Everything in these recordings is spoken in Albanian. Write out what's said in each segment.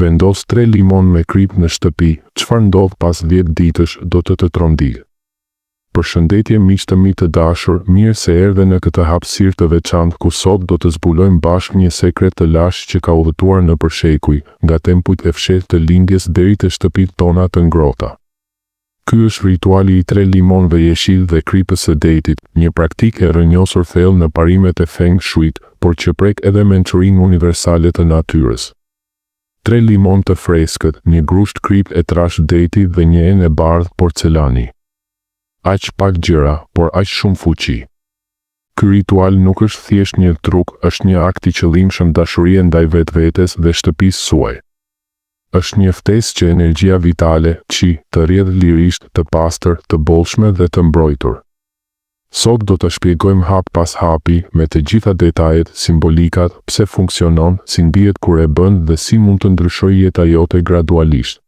Vendos 3 limon me krip në shtëpi, çfarë ndodh pas 10 ditësh do të trondijë. Përshëndetje miq të mi të dashur, mirë se erdhe në këtë hapësirë të veçantë ku sot do të zbulojmë bashkë një sekret të lashtë që ka udhëtuar nëpër shekuj, nga tempujt e fshehtë të lindjes deri te shtëpitë tona të ngrohta. Ky është rituali i 3 limonëve jeshil dhe kripës së detit, një praktikë e rrënjosur thellë në parimet e Feng Shuit, por që prek edhe mençurinë universale të natyrës. 3 limon të freskët, një grusht krip e trash deti dhe një enë e bardhë porcelani. Aq pak gjëra, por aq shumë fuqi. Ky ritual nuk është thjesht një truk, është një akt i qëllimshëm dashurie ndaj vetvetes dhe shtëpisë suaj. Është një ftesë që energjia vitale, qi, të rrjedh lirisht, të pastër, të bollshme dhe të mbrojtur. Sot do të shpjegojmë hap pas hapi, me të gjitha detajet, simbolikat, pse funksionon, si ndihet kur e bën dhe si mund të ndryshojë jeta jote gradualisht.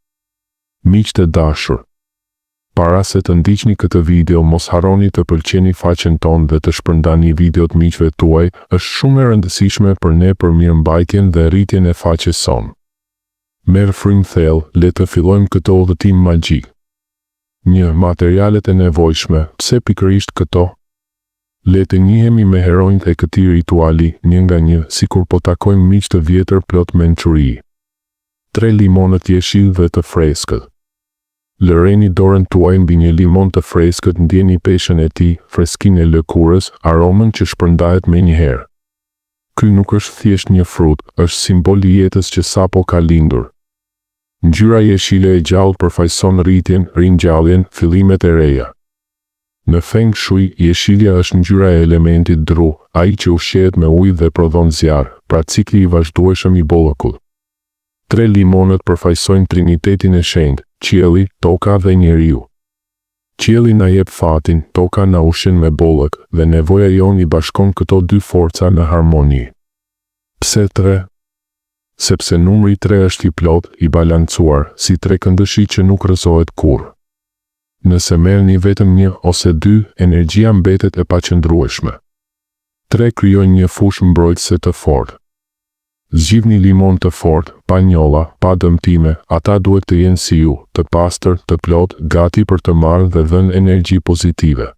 Miq të dashur, para se të ndiqni këtë video, mos harroni të pëlqeni faqen tonë dhe të shpërndani videot miqve tuaj, është shumë e rëndësishme për ne për mirëmbajtjen dhe rritjen e faqes sonë. Merr frymë thellë, le të fillojmë këtë udhëtim magjik. 1. Materialet e nevojshme. Pse pikërisht këto? Le të njihemi me heronjtë e këtij rituali, një nga një, sikur po takojmë miq të vjetër plot mençuri. 3 limonët jeshil dhe të freskët. Lëreni dorën tuaj mbi një limon të freskët, ndjeni peshën e tij, freskinë e lëkurës, aromën që shpërndahet menjëherë. Ky nuk është thjesht një frut, është simbol i jetës që sapo ka lindur. Ngjyra jeshile e gjallë përfaqëson rritjen, ringjalljen, fillimet e reja. Në Feng Shui, jeshilja është ngjyra e elementit dru, ai që ushqehet me ujë dhe prodhon zjarr, pra cikli i vazhdueshëm i bollëkut. 3 limonët përfaqësojnë trinitetin e shenjtë, qielli, toka dhe njeriu. Qielli na jep fatin, toka na ushqen me bollëk, dhe nevoja jon i bashkon këto dy forca në harmoni. Pse 3? Sepse numri 3 është i plot, i balancuar, si 3 këndëshi që nuk rrëzohet kurrë. Nëse merrni vetëm 1 ose 2, energjia mbetet e paqëndrueshme. 3 krijon një fushë mbrojtëse të fortë. Zgjidhni limon të fortë, pa njolla, pa dëmtime, ata duhet të jenë si ju, të pastër, të plot, gati për të marrë dhe dhënë energji pozitive.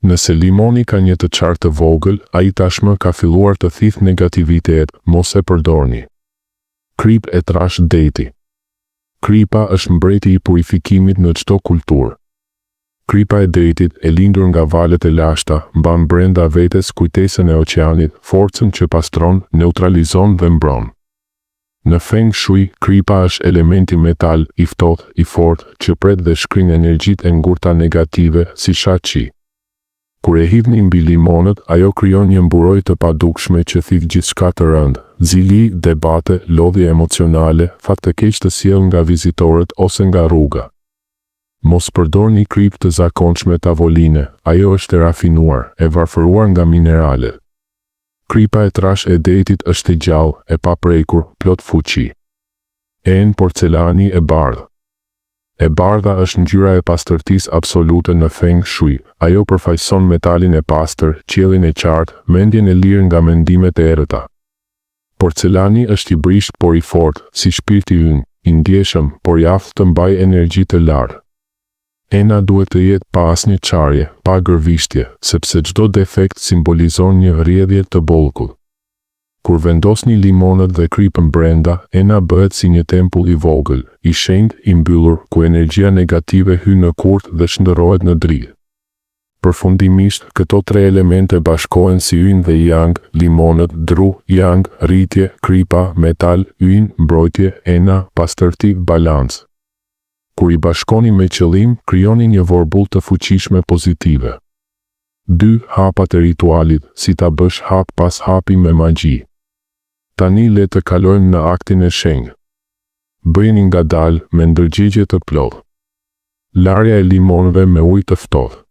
Nëse limoni ka një të qartë të vogël, ai tashmë ka filluar të thithë negativitet, mos e përdorni. Krip e trash deti. Kripa është mbreti i purifikimit në çdo kulturë. Kripa e detit, e lindur nga valet e lashta, mban brenda vetes kujtesën e oqeanit, forcën që pastron, neutralizon dhe mbron. Në Feng Shui, kripa është elementi metal, i ftohtë, i fortë, që pret dhe shkrin energjitë e ngurta negative, si shaqi. Kur e hidhni mbi limonët, ajo krijon një mburoj të padukshme që thith gjithçka të rëndë, zili, debate, lodhje emocionale, fat të keq të sjell nga vizitorët ose nga rruga. Mos përdorni krip të zakonshme tavoline, ajo është e rafinuar, e varfëruar nga minerale. Kripa e trash e detit është e gjallë, e paprekur, plot fuqi. Enë porcelani e bardhë. E bardha është ngjyra e pastërtisë absolute në Feng Shui, ajo përfaqëson metalin e pastër, qiellin e qartë, mendjen e lirë nga mendimet e errëta. Porcelani është i brisht por i fortë, si shpirti ynë, i ndjeshëm, por i aftë të mbajë energji të lartë. Ena duhet të jetë pa asnjë çarje, pa gërvishtje, sepse çdo defekt simbolizon një rrjedhje të bollëkut. Kur vendosni limonët dhe kripën brenda, ena bëhet si një tempull i vogël, i shenjtë, i mbyllur, ku energjia negative hyn në kurth dhe shndërrohet në dritë. Përfundimisht, këto 3 elemente bashkohen si yin dhe yang, limonët, dru, yang, rritje, kripa, metal, yin, mbrojtje, ena, pastërti, balans. Kur i bashkoni me qëllim, krijoni një vorbull të fuqishme pozitive. 2. Hapat e ritualit, si ta bësh hap pas hapi me magji. Tani le të kalojmë në aktin e shenjtë. Bëjeni ngadalë, me ndërgjegje të plotë. Larja e limonëve me ujë të ftohtë.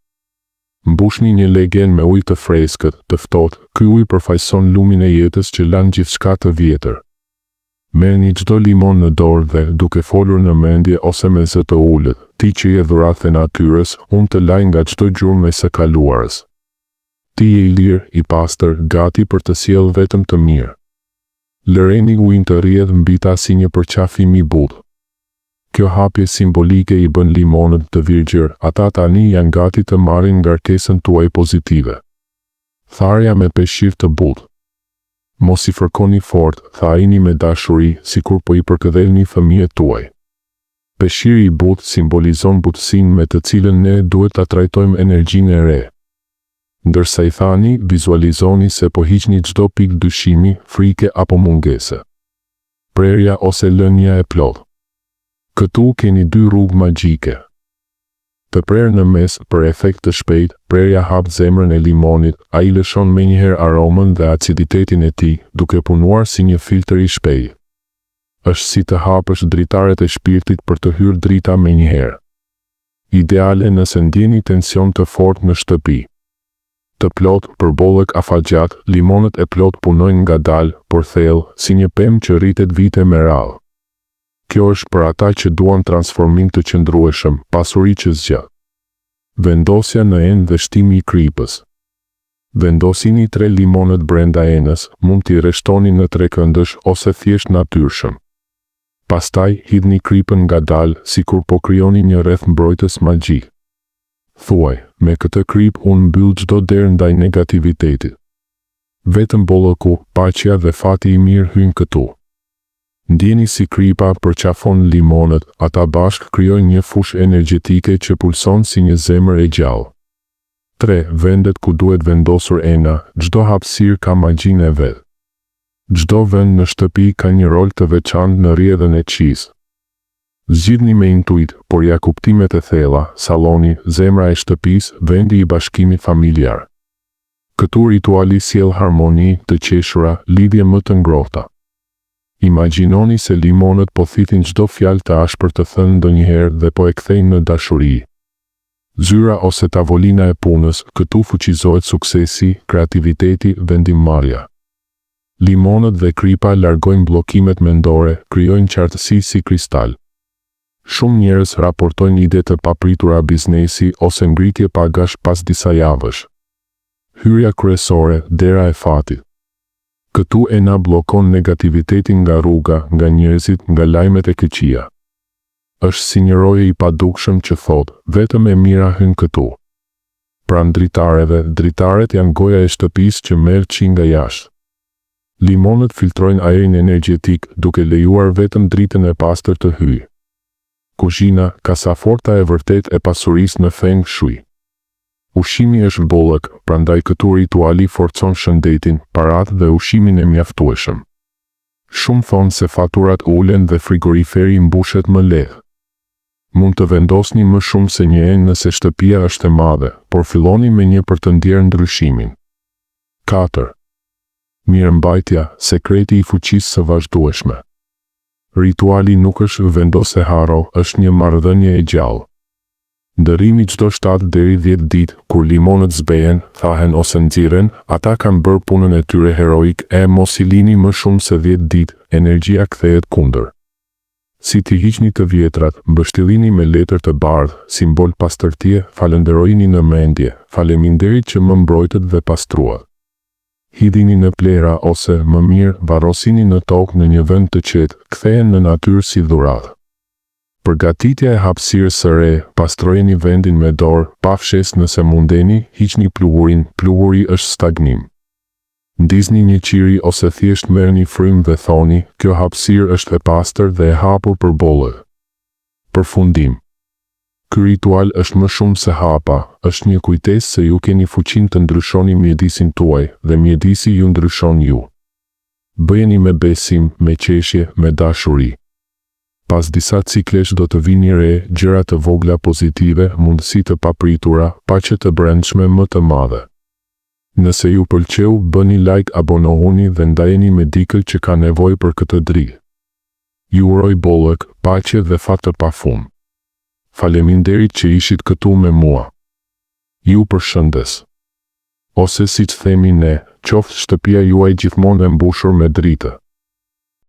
Mbushni një legen me ujë të freskët, të ftohtë, ky ujë përfaqëson lumin e jetës që lan gjithçka të vjetër. Merrni çdo limon në dorë dhe, duke folur në mendje ose me zë të ulët, ti që je dhuratë e natyrës, unë të laj nga çdo gjurmë e së kaluarës. Ti je i lirë, i pastër, gati për të sjellë vetëm të mirë. Lëreni ujin të rrjedh mbi ta si një përqafim i butë. Kjo hapje simbolike i bën limonët të virgjër, ata tani janë gati të marrin ngarkesën tuaj pozitive. Tharja me peshqir të butë. Mos i fërkoni fort, thajini me dashuri, sikur po i përkëdhelni fëmijët tuaj. Peshqiri i butë simbolizon butësinë me të cilën ne duhet ta trajtojmë energjinë e re. Ndërsa i thani, vizualizoni se po hiqni çdo pikë dyshimi, frike apo mungese. Prerja ose lënia e plotë. Këtu keni dy rrugë magjike. Të prerë në mes, për efekt të shpejt, prerja hap zemrën e limonit, ai lëshon menjëherë aromën dhe aciditetin e tij, duke punuar si një filtr i shpejtë. Është si të hapësh dritaret e shpirtit për të hyrë drita menjëherë. Ideale nëse ndjeni tension të fortë në shtëpi. Të plot, përbollëk afagjat, limonët e plot punojnë ngadalë, por thellë, si një pemë që rritet vite me radhë. Kjo është për ata që duan transformim të qëndrueshëm, pasuri që zgjat. Vendosja në enë dhe shtimi i kripës. Vendosini 3 limonët brenda enës, mund t'i rreshtoni në 3 këndësh ose thjesht natyrshëm. Pastaj hidhni kripën ngadalë, sikur po krijoni një rreth mbrojtës magjik. Thuaj, me këtë krip unë mbyll çdo derë ndaj negativitetit. Vetëm bollëku, paqja dhe fati i mirë hyjnë këtu. Ndjeni si kripa përqafon limonët, ata bashk krijojnë një fushë energjetike që pulson si një zemër e gjallë. 3. Vendet ku duhet vendosur ena, çdo hapësirë ka magjinë e vet. Çdo vend në shtëpi ka një rol të veçantë në rrjedhën e qisë. Zgjidhni me intuit, por ja kuptimet e thella, salloni, zemra e shtëpisë, vendi i bashkimit familjar. Këtu rituali sjell harmoni, të qeshura, lidhje më të ngrohta. Imagjinoni se limonët po thitin çdo fjalë të ashpër të thënë ndonjëherë dhe po e kthejnë në dashuri. Zyra ose tavolina e punës, këtu fuqizohet suksesi, kreativiteti, vendimmarrja. Limonët dhe kripa largojnë bllokimet mendore, krijojnë qartësi si kristal. Shumë njerëz raportojnë ide të papritura biznesi ose ngritje pagash pas disa javësh. Hyrja kryesore, dera e fatit. Këtu ena bllokon negativitetin nga rruga, nga njerëzit, nga lajmet e këqija. Është si një roje i padukshëm që thotë, vetëm e mira hyn këtu. Pranë dritareve, dritaret janë goja e shtëpisë që merr qi nga jashtë. Limonët filtrojnë ajrin energjetik, duke lejuar vetëm dritën e pastër të hyjë. Kuzhina, kasaforta e vërtet e pasurisë në feng shui. Ushqimi është bollëk, prandaj këtu rituali forcon shëndetin, paratë dhe ushqimin e mjaftueshëm. Shumë thonë se faturat ulen dhe frigoriferi mbushet më lehtë. Mund të vendosni më shumë se një enë nëse shtëpia është e madhe, por filloni me një për të ndjerë ndryshimin. 4. Mirëmbajtja, sekreti i fuqisë së vazhdueshme. Rituali nuk është vendos e haro, është një marrëdhënie e gjallë. Ndërrimi çdo 7 deri 10 ditë, kur limonët zbehen, thahen ose nxirren, ata kanë bërë punën e tyre heroik, e mos i lini më shumë se 10 ditë, energjia kthehet kundër. Si t'i hiqni të vjetrat, mbështillini me letër të bardhë, simbol pastërtie, falenderojini në mendje, faleminderit që më mbrojtët dhe pastruat. Hidhini në plera ose, më mirë, varrosini në tokë në një vend të qetë, kthehen në natyrë si dhuratë. Përgatitja e hapësirës së re, pastrojeni vendin me dorë, pa fshes nëse mundeni, hiqni pluhurin, pluhuri është stagnim. Ndizni një qiri ose thjesht merrni frymë dhe thoni, kjo hapësirë është e pastër dhe e hapur për bollë. Përfundim. Ky ritual është më shumë se hapa, është një kujtesë se ju keni fuqinë të ndryshoni mjedisin tuaj dhe mjedisi ju ndryshon ju. Bëjeni me besim, me qeshje, me dashuri. Pas disa ciklesh do të vini re, gjëra të vogla pozitive, mundësi të papritura, paqe të brendshme më të madhe. Nëse ju pëlqeu, bëni like, abonohuni dhe ndajeni me dikë që ka nevojë për këtë dritë. Ju uroj bollëk, paqe dhe fat të pafund. Faleminderit që ishit këtu me mua. Ju përshëndes. Ose siç themi ne, qoftë shtëpia juaj gjithmonë e mbushur me dritë.